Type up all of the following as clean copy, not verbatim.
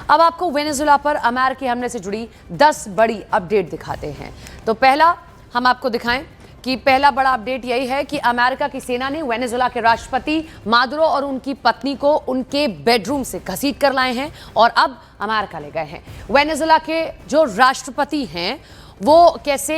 अब आपको वेनेजुला पर अमेरिकी हमले से जुड़ी 10 बड़ी अपडेट दिखाते हैं। तो पहला हम आपको दिखाएं कि पहला बड़ा अपडेट यही है कि अमेरिका की सेना ने वेनेजुला के राष्ट्रपति मादुरो और उनकी पत्नी को उनके बेडरूम से घसीट कर लाए हैं और अब अमेरिका ले गए हैं। वेनेजुला के जो राष्ट्रपति हैं वो कैसे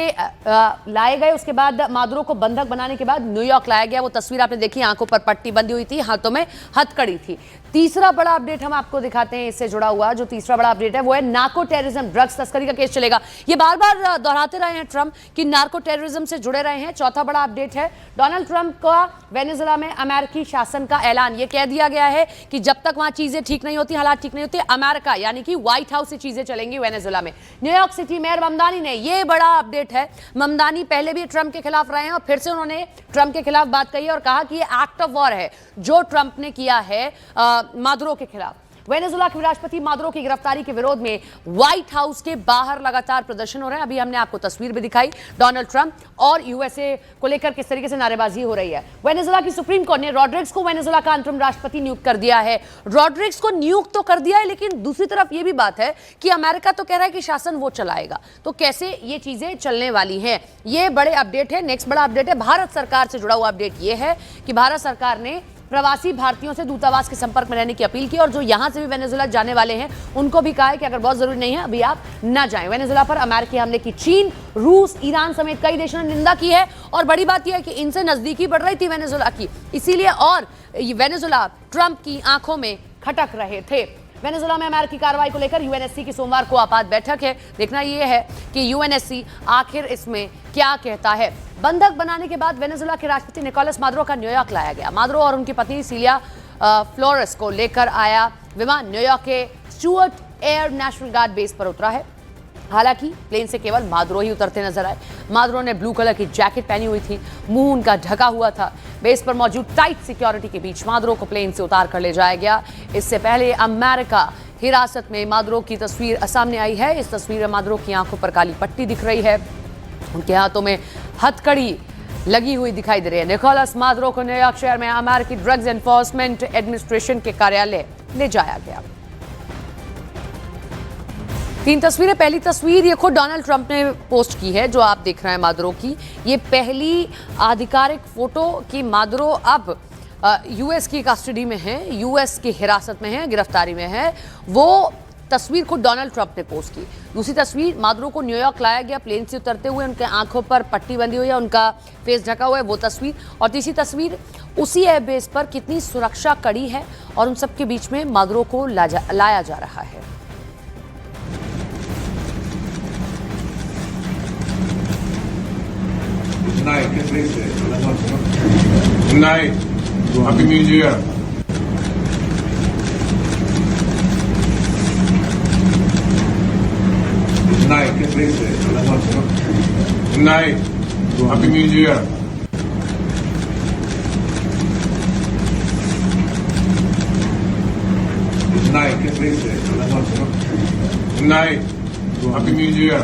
लाए गए, उसके बाद मादुरो को बंधक बनाने के बाद न्यूयॉर्क लाया गया। वो तस्वीर आपने देखी, आंखों पर पट्टी बंधी हुई थी, हाथों में हथकड़ी थी। तीसरा बड़ा अपडेट हम आपको दिखाते हैं, इससे जुड़ा हुआ जो तीसरा बड़ा अपडेट है वो है नार्को टेररिज्म, ड्रग्स तस्करी का केस चलेगा। ये बार बार दोहराते रहे हैं ट्रंप कि नार्को टेररिज्म से जुड़े रहे हैं। चौथा बड़ा अपडेट है डोनाल्ड ट्रंप का वेनेजुला में अमेरिकी शासन का ऐलान। ये कह दिया गया है कि जब तक वहां चीजें ठीक नहीं होती, हालात ठीक नहीं होते, अमेरिका यानी कि व्हाइट हाउस से चीजें चलेंगी वेनेजुला में। न्यूयॉर्क सिटी मेयर ममदानी ने, ये बड़ा अपडेट है, ममदानी पहले भी ट्रंप के खिलाफ रहे हैं और फिर से उन्होंने ट्रंप के खिलाफ बात कही और कहा कि ये एक्ट ऑफ वॉर है जो ट्रंप ने किया है मादुरो के खिलाफ। वेनेजुला के राष्ट्रपति मादुरो की गिरफ्तारी के विरोध में व्हाइट हाउस के बाहर लगातार प्रदर्शन हो रहे हैं। अभी हमने आपको तस्वीर भी दिखाई, डोनाल्ड ट्रंप और यूएसए को लेकर किस तरीके से नारेबाजी हो रही है। वेनेजुला की सुप्रीम कोर्ट ने रॉड्रिग्स को वेनेजुला का अंतरिम राष्ट्रपति नियुक्त कर दिया है। रॉड्रिग्स को नियुक्त तो कर दिया है, लेकिन दूसरी तरफ यह भी बात है कि अमेरिका तो कह रहा है कि शासन वो चलाएगा, तो कैसे ये चीजें चलने वाली हैं, ये बड़े अपडेट है। नेक्स्ट बड़ा अपडेट है भारत सरकार से जुड़ा हुआ अपडेट यह है कि भारत सरकार ने प्रवासी भारतीयों से दूतावास के संपर्क में रहने की अपील की और जो यहां से भी वेनेजुला जाने वाले हैं उनको भी कहा है कि अगर बहुत जरूरी नहीं है अभी आप ना जाएं। वेनेजुला पर अमेरिकी हमले की चीन, रूस, ईरान समेत कई देशों ने निंदा की है और बड़ी बात यह है कि इनसे नजदीकी बढ़ रही थी वेनेजुला की, इसीलिए और वेनेजुला ट्रंप की आंखों में खटक रहे थे। वेनेजुला में अमेरिकी कार्रवाई को लेकर यूएनएससी की सोमवार को आपात बैठक है। देखना यह है कि यूएनएससी आखिर इसमें क्या कहता है। बंधक बनाने के बाद वेनेजुला के राष्ट्रपति निकोलस मादुरो का न्यूयॉर्क लाया गया। मादुरो और उनकी पत्नी सिलिया फ्लोरेस को लेकर आया विमान न्यूयॉर्क के Stuart air national guard base पर उतरा है। हालांकि प्लेन से केवल मादुरो ही उतरते नजर आए। मादुरो ने ब्लू कलर की जैकेट पहनी हुई थी, मुंह उनका ढका हुआ था। बेस पर मौजूद टाइट सिक्योरिटी के बीच मादुरो को प्लेन से उतार कर ले जाया गया। इससे पहले अमेरिका हिरासत में मादुरो की तस्वीर सामने आई है। इस तस्वीर में मादुरो की आंखों पर काली पट्टी दिख रही है, उनके हाथों में हथकड़ी लगी हुई दिखाई दे रही है। निकोलस मादुरो को न्यूयॉर्क शहर में अमेरिकी ड्रग्स एनफोर्समेंट एडमिनिस्ट्रेशन के कार्यालय ले जाया गया। 3 तस्वीरें। पहली तस्वीर ये खुद डोनाल्ड ट्रंप ने पोस्ट की है जो आप देख रहे हैं मादुरो की। ये पहली आधिकारिक फोटो कि मादुरो अब यूएस की कस्टडी में है, यूएस की हिरासत में है, गिरफ्तारी में है। वो तस्वीर खुद डोनाल्ड ट्रंप ने पोस्ट की। दूसरी तस्वीर मादुरो को न्यूयॉर्क लाया गया प्लेन से उतरते हुए, उनके आंखों पर पट्टी बंधी हुई है, उनका फेस ढका हुआ है, वो तस्वीर। और तीसरी तस्वीर उसी एयरबेस पर कितनी सुरक्षा कड़ी है और उन सबके बीच में मादुरो को लाया जा रहा है। Good night. Happy New Year. Good night. Good night. Happy New Year. Good night. Good night. Happy New Year.